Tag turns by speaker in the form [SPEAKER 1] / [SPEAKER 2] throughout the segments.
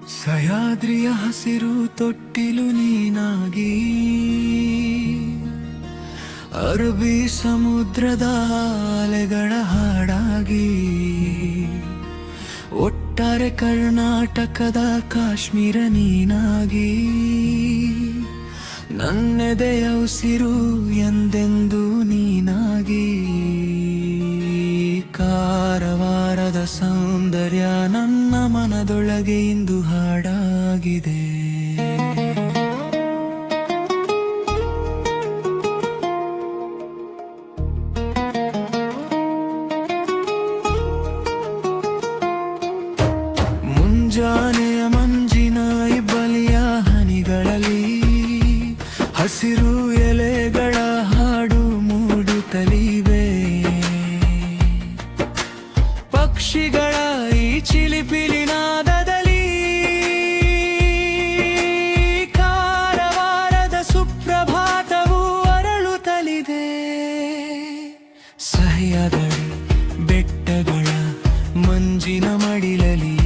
[SPEAKER 1] ಸಹ್ಯಾದ್ರಿಯ ಹಸಿರು ತೊಟ್ಟಿಲು ನೀನಾಗಿ, ಅರಬ್ಬಿ ಸಮುದ್ರದ ಅಲೆಗಳ ಹಾಡಾಗಿ, ಒಟ್ಟಾರೆ ಕರ್ನಾಟಕದ ಕಾಶ್ಮೀರ ನೀನಾಗಿ, ನನ್ನೆದೆಯ ಉಸಿರು ಎಂದೆಂದು ನೀನಾಗಿ. ಕಾರವಾರದ ಸೌಂದರ್ಯ ನನ್ನ ಮನದೊಳಗೆ ಇಂದು ಹಾಡಾಗಿದೆ. ಮುಂಜಾನೆಯ ಮಂಜಿನ ಇಬ್ಬಲಿಯ ಹನಿಗಳಲ್ಲಿ ಹಸಿರು ಎಲೆಗಳ ಹಾಡು ಮೂಡುತ್ತಲಿವೆ. ಪಕ್ಷಿಗಳ ಈ ಚಿಲಿಪಿಲಿನಾದದಲ್ಲಿ ಕಾರವಾರದ ಸುಪ್ರಭಾತವು ಅರಳುತ್ತಲಿದೆ. ಸಹ್ಯಾದ್ರಿ ಬೆಟ್ಟಗಳ ಮಂಜಿನ ಮಡಿಲಲಿ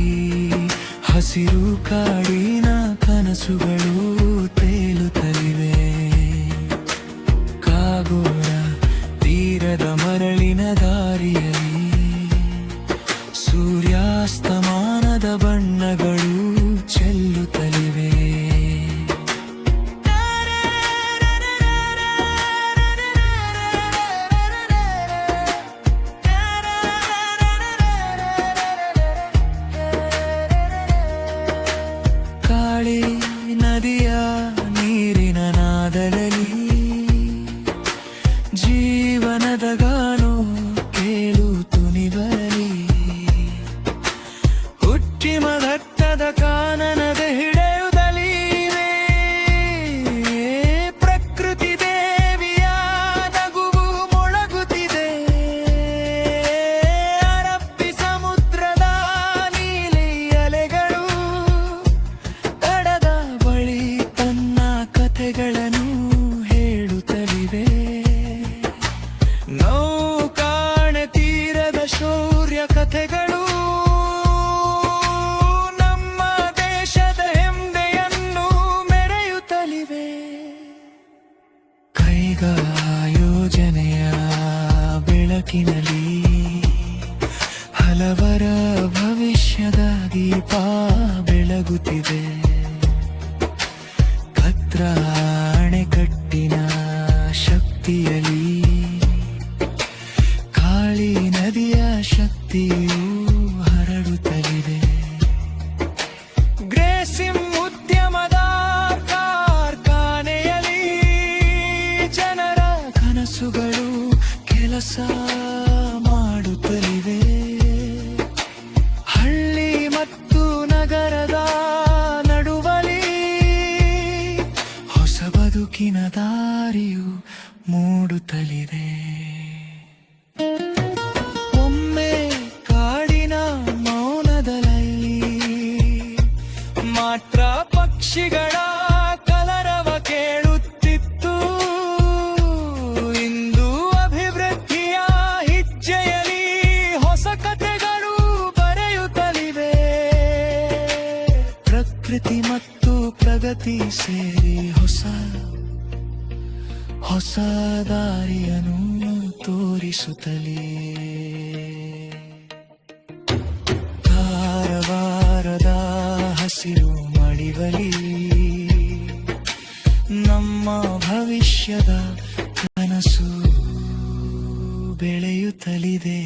[SPEAKER 1] ಹಸಿರು ಕಾಡಿನ ಕನಸುಗಳು ತೇಲುತ್ತಲಿವೆ. ಕಾಗೋಡ ತೀರದ ಮರಳಿನ ದಾರಿಯಲ್ಲಿ ಸೂರ್ಯಾಸ್ತಮಾನದ ಬಣ್ಣಗಳು ಚೆಲ್ಲುತ್ತಲಿವೆ. ಕಾಳಿ ನದಿಯ ನೀರಿನ ನಾದದಲ್ಲಿ ಜೀವನದ ಗಾನೋ ಕೇಳುತ್ತು ನಿವಲಿ. ಹುಟ್ಟಿಮ ಘಟ್ಟದ ಕಾನನದ ಹಿಡಿಯುವುದಲಿ ಪ್ರಕೃತಿ ದೇವಿಯ ನಗುವು ಮೊಳಗುತ್ತಿದೆ. ಅರಬ್ಬಿ ಸಮುದ್ರದ ನೀಲಿ ಅಲೆಗಳು ತಡದ ಬಳಿ ತನ್ನ ಕಥೆಗಳನ್ನು ಹೇಳುತ್ತಲಿವೆ. ನೌಕಾಣೆ ತೀರದ ಶೌರ್ಯ ಕಥೆಗಳು ನಮ್ಮ ದೇಶದ ಹೆಮ್ಮೆಯನ್ನು ಮೆರೆಯುತ್ತಲಿವೆ. ಕೈಗಾ ಯೋಜನೆಯ ಬೆಳಕಿನಲ್ಲಿ ಹಲವರ ಭವಿಷ್ಯದ ದೀಪ ಬೆಳಗುತ್ತಿದೆ. ಭದ್ರಾ ಅಣೆಕಟ್ಟಿನ ಶಕ್ತಿಯಲ್ಲಿ ಕಾಳಿ ನದಿಯ ಶಕ್ತಿಯು ಹರಡುತ್ತಲಿದೆ. ಗ್ರೇಸಿಮ್ ಉದ್ಯಮದ ಕಾರ್ಖಾನೆಯಲ್ಲಿ ಜನರ ಕನಸುಗಳು ಕೆಲಸ ಮಾಡುತ್ತಲಿವೆ. ಹಳ್ಳಿ ಮತ್ತು ನಗರದ ನಡುವಲಿ ಹೊಸ ಬದುಕಿನ ದಾರಿಯು ಮೂಡುತ್ತಲಿದೆ. ಒಮ್ಮೆ ಕಾಡಿನ ಮೌನದಲ್ಲಿ ಮಾತ್ರ ಪಕ್ಷಿಗಳ ಕಲರವ ಕೇಳುತ್ತಿತ್ತು. ಇಂದು ಅಭಿವೃದ್ಧಿಯ ಹೆಜ್ಜೆಯಲ್ಲಿ ಹೊಸ ಕಥೆಗಳು ಬರೆಯುತ್ತಲಿವೆ. ಪ್ರಕೃತಿ ಮತ್ತು ಪ್ರಗತಿ ಸೇರಿ ಹೊಸ ದಾರಿಯನ್ನು ತೋರಿಸುತ್ತಲೇ. ಕಾರವಾರದ ಹಸಿರು ಮಡಿವಲಿ ನಮ್ಮ ಭವಿಷ್ಯದ ಕನಸು ಬೆಳೆಯುತ್ತಲಿದೆ.